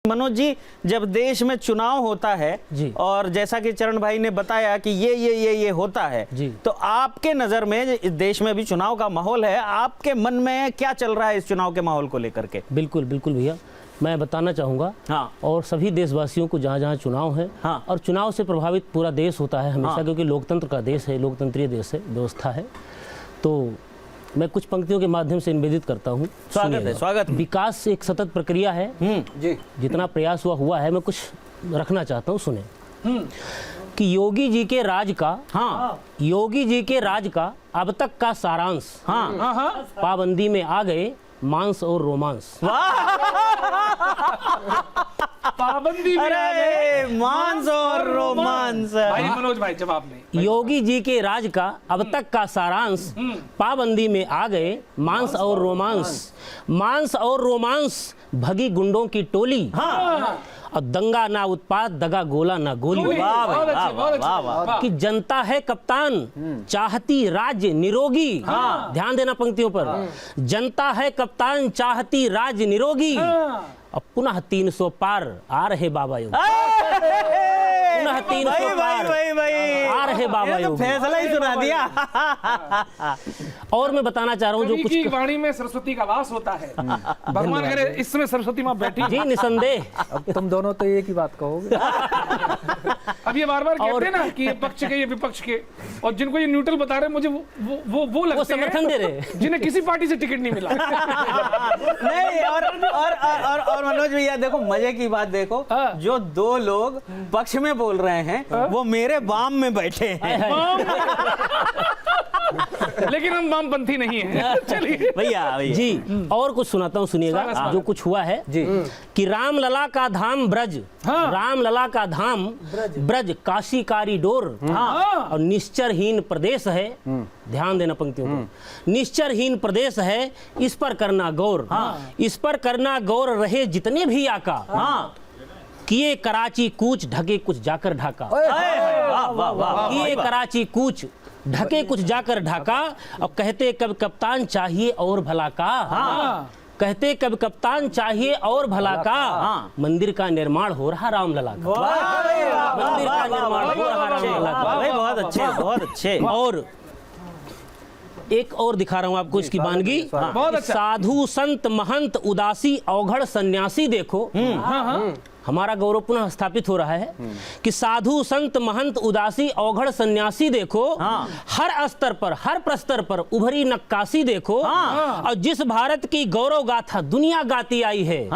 मनोज जी, जब देश में चुनाव होता है जी, और जैसा कि चरण भाई ने बताया कि ये होता है जी, तो आपके नजर में इस देश में भी चुनाव का माहौल है, आपके मन में क्या चल रहा है इस चुनाव के माहौल को लेकर के? बिल्कुल बिल्कुल भैया, मैं बताना चाहूँगा। हाँ। और सभी देशवासियों को जहाँ जहाँ चुनाव है, हाँ। और चुनाव से प्रभावित पूरा देश होता है हमेशा, हाँ। क्योंकि लोकतंत्र का देश है, लोकतंत्रीय देश है, व्यवस्था है। तो मैं कुछ पंक्तियों के माध्यम से निवेदित करता हूँ। स्वागत है, स्वागत है। विकास एक सतत प्रक्रिया है जी, जितना प्रयास हुआ है, मैं कुछ रखना चाहता हूँ, सुने। कि योगी जी के राज का, हाँ, योगी जी के राज का अब तक का सारांश, हाँ, पाबंदी में आ गए मांस और रोमांस। पाबंदी में आ गए अरे मांस और रोमांस। भाई मनोज भाई जवाब नहीं। योगी जी के राज का अब तक का सारांश, पाबंदी में आ गए मांस और रोमांस। मांस और रोमांस, भगी गुंडों की टोली, हाँ, और दंगा ना उत्पात, दगा गोला ना गोली। वाह भाई, बहुत वाह, अच्छे, बहुत वाह, अच्छे। वाह। कि जनता है कप्तान, चाहती राज्य निरोगी। ध्यान देना पंक्तियों पर। जनता है कप्तान, चाहती राज्य निरोगी। अब पुनः 300 पार आ रहे बाबा योगी। पुनः 300 पार आ रहे बाबा ये तो योगी। फैसला ही सुना दिया। और मैं बताना चाह रहा हूँ जो कवि कुछ की वाणी में सरस्वती का वास होता है। भगवान करे इस समय सरस्वती माँ बैठी। जी निसंदेह। अब तुम दोनों तो एक ही बात कहोगे। अब ये बार बार कहते हैं ना कि ये पक्ष के, ये विपक्ष के, और जिनको ये न्यूट्रल बता रहे हैं, मुझे वो लगते वो समर्थन दे रहे हैं जिन्हें किसी पार्टी से टिकट नहीं मिला। नहीं, और मनोज भैया देखो, मजे की बात देखो, जो दो लोग पक्ष में बोल रहे हैं वो मेरे वाम में बैठे हैं। लेकिन हम वामपंथी नहीं हैं। चलिए भैया जी। और कुछ सुनाता हूँ, सुनिएगा जो कुछ हुआ है जी। कि राम लला का धाम ब्रज, राम लला का धाम ब्रज, काशी कॉरिडोर, और निश्चरहीन प्रदेश है। ध्यान देना पंक्तियों को। निश्चरहीन प्रदेश है, इस पर करना गौर। इस पर करना गौर, रहे जितने भी आका, किए कराची कूच, ढके कुछ जाकर ढाका। वाह वाह वाह। किए कराची कूच, ढके कुछ जाकर ढाका। और कहते कब कप्तान चाहिए और भला का। कहते कब कप्तान चाहिए और भला का। मंदिर का निर्माण हो रहा रामलला का। मंदिर का निर्माण हो रहा रामलला का। भाई बहुत अच्छे, बहुत अच्छे। और एक और दिखा रहा हूं आपको इसकी वानगी। बहुत अच्छा। साधु संत महंत उदासी अवघड़ सन्यासी देखो। हमारा गौरव पुनः स्थापित हो रहा है कि साधु संत महंत उदासी अवघड़ सन्यासी देखो। हर स्तर पर, हर प्रस्तर पर उभरी नक्काशी देखो। और जिस भारत की गौरव गाथा दुनिया गाती आई है,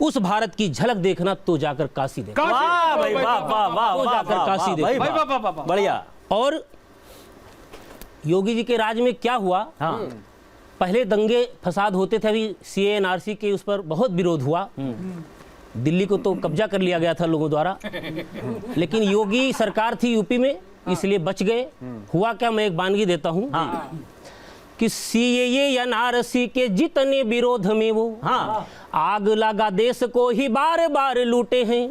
उस भारत की झलक देखना तो जाकर काशी देखो। वाह भाई, वाह वाह वाह, तो जाकर काशी देखो। भाई, वाह, बढ़िया। और योगी जी के राज में क्या हुआ? पहले दंगे फसाद होते थे, अभी CA/NRC के उस पर बहुत विरोध हुआ। दिल्ली को तो कब्जा कर लिया गया था लोगों द्वारा, लेकिन योगी सरकार थी यूपी में, इसलिए बच गए। हुआ क्या, मैं एक वानगी देता हूँ कि CA/NRC के जितने विरोध में वो आग लगा देश को ही बार बार लूटे हैं।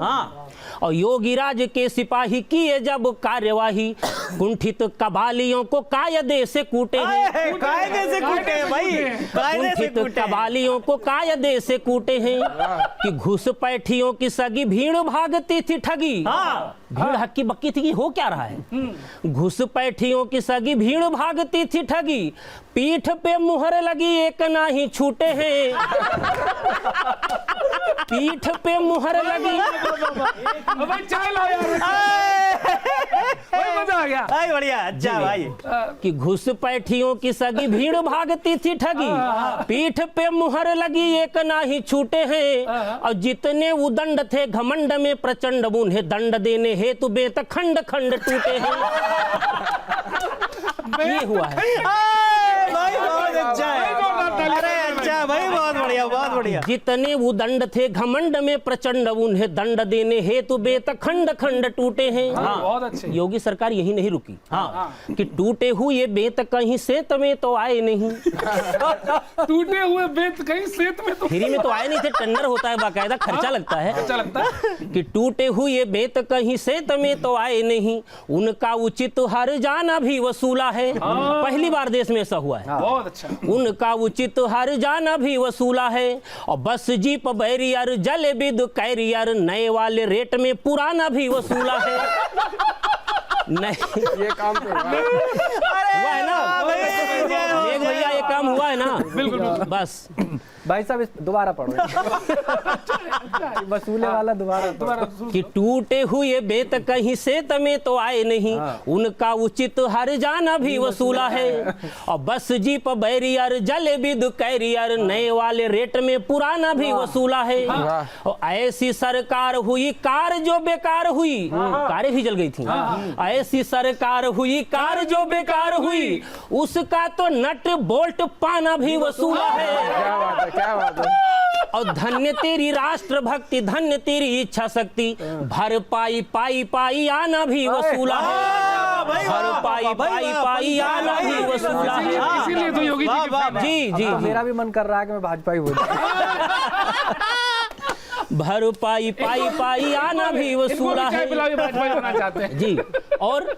और योगी राज के सिपाही किए जब कार्यवाही, कुंठित कबालियों को कायदे से कूटे हैं। कायदे से कूटे हैं भाई, कायदे से कुंठित कूटे हैं। कबालियों को कायदे से कूटे हैं। कि घुसपैठियों की सगी भीड़ भागती थी ठगी। भीड़ हक्की बक्की थी कि हो क्या रहा है। घुसपैठियों की सगी भीड़ भागती थी ठगी, पीठ पे मुहर लगी एक ना ही छूटे हैं। पीठ पे मुहर लगी। भाई चाय लाओ यार। भाई मजा आ गया। भाई बढ़िया, अच्छा भाई। कि घुसपैठियों की सगी भीड़ भागती थी ठगी, पीठ पे मुहर लगी एक ना ही छूटे हैं। और जितने उदंड थे घमंड में प्रचंड, उन्हें दंड देने हेतु बेत खंड खंड टूटे हैं। ये हुआ है। भाई बहुत अच्छा है। अरे अच्छा भाई, बहुत बढ़िया, बहुत बढ़िया। जितने उदंड थे घमंड में प्रचंड, उन्हें दंड देने हेतु बेत खंड खंड टूटे हैं। बहुत अच्छे। योगी सरकार यही नहीं रुकी कि टूटे हुए बेत कहीं सेत में तो आए नहीं। टूटे हुए बेत कहीं सेत में तो फ्री में तो आए नहीं थे, टेंडर होता है, बाकायदा खर्चा लगता है। अच्छा लगता है कि टूटे हुए बेत कहीं सेत में तो आए नहीं, उनका उचित हर जाना भी वसूला है। पहली बार देश में ऐसा हुआ है। बहुत अच्छा। उनका उचित हर जाना पुराना भी वसूला है। और बस जीप बैरियर जल विद कैरियर नए वाले रेट में पुराना भी वसूला है। नहीं ये काम तो हुआ। हुआ है ना मेघ भैया, ये काम हुआ है ना। बिल्कुल। बस भाई साहब इस दोबारा पढ़ो। वसूले वाला दोबारा कि टूटे हुए बेत कहीं से तमे तो आए नहीं, उनका उचित हर जाना भी वसूला है। और बस जीप बैरियर जल विद कैरियर नए वाले रेट में पुराना भी वसूला है। और ऐसी सरकार हुई कार जो बेकार हुई, कारें भी जल गई थी। ऐसी सरकार हुई कार जो बेकार हुई, उसका तो नट बोल्ट पाना भी वसूला है। क्या बात है, क्या बात है। और धन्य तेरी राष्ट्र भक्ति, धन्य तेरी इच्छा शक्ति, भर पाई पाई पाई आना भी वसूला है। भर पाई पाई पाई आना भी वसूला है। इसीलिए तो योगी जी के fan हैं। जी जी तो जी। मेरा भी मन कर रहा है कि मैं भाजपा ही बोलूं। भर पाई पाई पाई आना भी इनको भी वसूला चाय है। पिलाओ, ये भाजपा बनना चाहते हैं। जी। और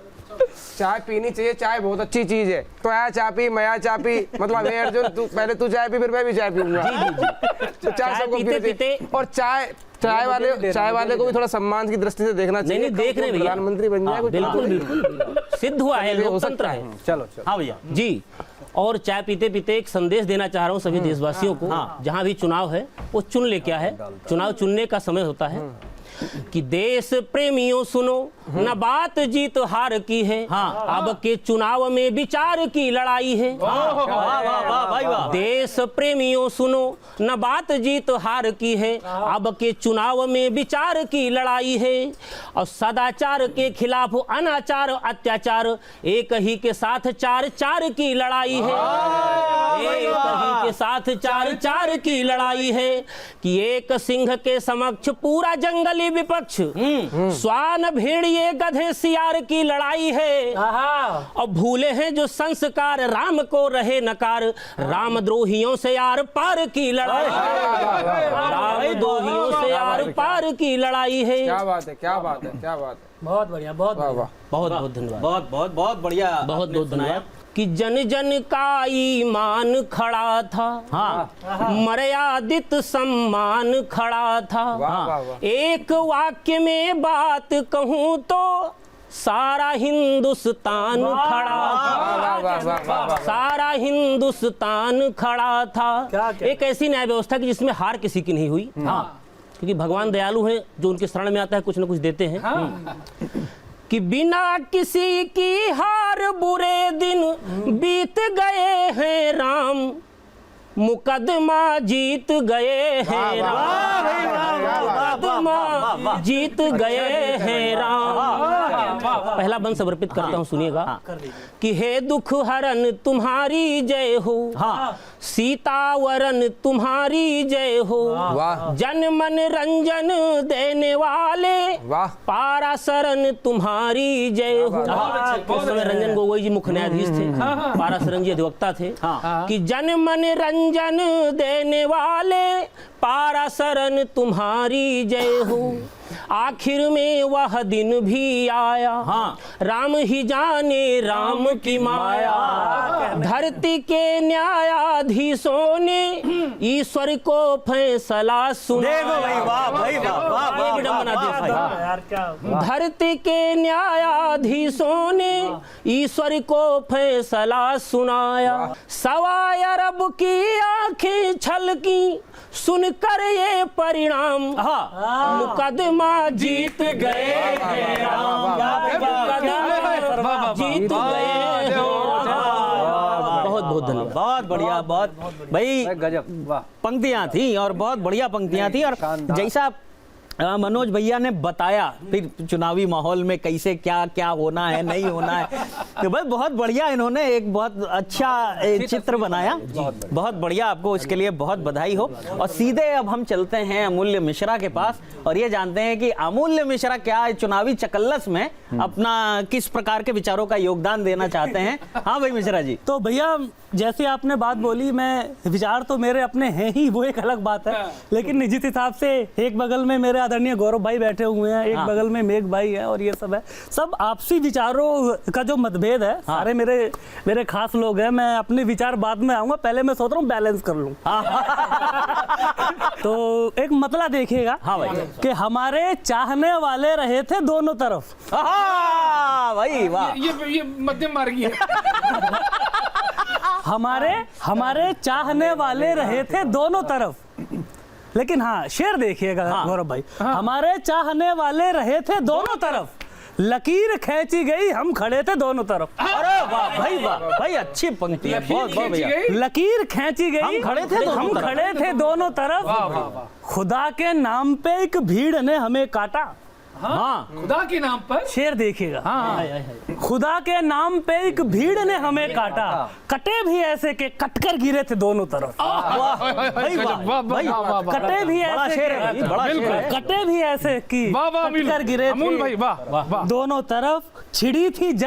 चाय पीनी चाहिए, चाय बहुत अच्छी चीज है। तो आया चाय पी, मैं आया चाय पी, मतलब ये अर्जुन तू पहले तू चाय पी फिर मैं भी चाय पीऊंगा। तो चाय सबको पीते पीते पीते और चाय वाले को भी थोड़ा सम्मान की दृष्टि से देखना चाहिए। नहीं देख रहे भैया, प्रधानमंत्री बन जाए कुछ बिल्कुल बिल्कुल सिद्ध हुआ है, लोकतंत्र है। चलो हाँ भैया जी। और चाय पीते पीते एक संदेश देना चाह रहा हूँ सभी देशवासियों को। जहाँ भी चुनाव है वो चुन ले क्या है, चुनाव चुनने का समय होता है। कि देश प्रेमियों सुनो, न बात जीत हार की है, अब के चुनाव में विचार की लड़ाई है। वाह वाह भाई वाह। देश प्रेमियों सुनो, न बात जीत हार की है, अब के चुनाव में विचार की लड़ाई है। और सदाचार के खिलाफ अनाचार अत्याचार, एक ही के साथ चार चार की लड़ाई है। एक ही के साथ चार चार की लड़ाई है। कि एक सिंह के समक्ष पूरा जंगली विपक्ष, श्वान भेड़िए गधे सियार की लड़ाई है। और भूले हैं जो संस्कार, राम को रहे नकार, रामद्रोहियों से आर पार की लड़ाई है। रामद्रोहियों से आर पार की लड़ाई है। क्या बात है, क्या बात है, क्या बात है। बहुत बढ़िया, बहुत वाह बढ़िया। वाह। बहुत बहुत धन्यवाद। बहुत बहुत बहुत बढ़िया। बहुत आपने बहुत सुनाया। धन्यवाद। कि जन जन का ईमान खड़ा था, मर्यादित सम्मान खड़ा था। वाह वाह वाह। एक वाक्य में बात कहूँ तो सारा हिंदुस्तान खड़ा था। वाह वाह वाह वाह वाह। सारा हिंदुस्तान खड़ा था। एक ऐसी न्याय व्यवस्था की जिसमें हार किसी की नहीं हुई। क्योंकि भगवान दयालु हैं, जो उनके शरण में आता है कुछ न कुछ देते हैं। कि बिना किसी की हार बुरे दिन बीत गए हैं राम, मुकदमा जीत गए हैं राम, मुकदमा जीत गए हैं राम। पहला बंद समर्पित करता हूँ, सुनिएगा। कि हे दुख हरन तुम्हारी जय हो, सीतावरन तुम्हारी जय हो, वाह। जन मन रंजन देने वाले वाह। पारा शरण तुम्हारी जय हो। उस समय रंजन गोगोई जी मुख्य न्यायाधीश थे, पारा शरण जी अधिवक्ता थे। कि जन मन रंजन देने वाले पारा शरण तुम्हारी जय हो। आखिर में वह दिन भी आया, राम ही जाने राम की माया। धरती के न्यायाधीशों ने ईश्वर को फैसला सुनाया। देखो भाई, वाह भाई वाह वाह वाह, विडंबना वाह, देश वाह, भाई। यार क्या धरती के न्यायाधीशों ने ईश्वर को फैसला सुनाया। सवा अरब की आंखें छलकी सुनकर ये परिणाम, मुकदमा जीत गए हैं राम, मुकदमा जीत गए हैं राम। बहुत बहुत धन्यवाद। बहुत बढ़िया। बहुत भाई गजब, वाह। पंक्तियां थी और बहुत बढ़िया पंक्तियां थी। और शानदार। जैसा मनोज भैया ने बताया फिर चुनावी माहौल में कैसे क्या क्या होना है नहीं होना है, तो बस बहुत बढ़िया इन्होंने एक बहुत अच्छा चित्र बनाया। बहुत बढ़िया, आपको इसके लिए बहुत बधाई हो। और सीधे अब हम चलते हैं अमूल्य मिश्रा के पास और ये जानते हैं कि अमूल्य मिश्रा क्या चुनावी चकल्लस में अपना किस प्रकार के विचारों का योगदान देना चाहते हैं। हाँ भाई मिश्रा जी। तो भैया जैसे आपने बात बोली, मैं विचार तो मेरे अपने हैं ही, वो एक अलग बात है। लेकिन निश्चित हिसाब से एक बगल में मेरे आदरणीय गौरव भाई बैठे हुए हैं, एक बगल में मेघ भाई है और ये सब है, सब आपसी विचारों का जो मतभेद है, सारे मेरे खास लोग हैं। मैं अपने विचार बाद में आऊंगा, पहले मैं सोच रहा हूँ बैलेंस कर लूं। तो एक मतला देखिएगा। हाँ भाई। कि हमारे चाहने वाले रहे थे दोनों तरफ। भाई वाह। ये मध्यम मार्गी है। हमारे चाहने वाले रहे थे दोनों तरफ, लेकिन हाँ शेर देखिएगा गौरव भाई। हमारे चाहने वाले रहे थे दोनों तरफ, लकीर खींची गई हम खड़े थे दोनों तरफ। अरे वाह भाई वाह भाई, अच्छी पंक्ति है, बहुत बहुत भैया। लकीर खींची गई हम खड़े थे दोनों तरफ, खुदा के नाम पे एक भीड़ ने हमें काटा। हाँ खुदा के नाम पर शेर देखिएगा। खुदा के नाम पे एक भीड़ ने हमें काटा, कटे भी ऐसे के कटकर गिरे थे दोनों तरफ। भाई वाह भाई, कटे भी बड़ा ऐसे शेर है, के- बड़ा शेर है। कटे भी ऐसे की वाह वाह कटकर गिरे अमूल थे भाई वाह वाह। दोनों तरफ, छिड़ी थी जंग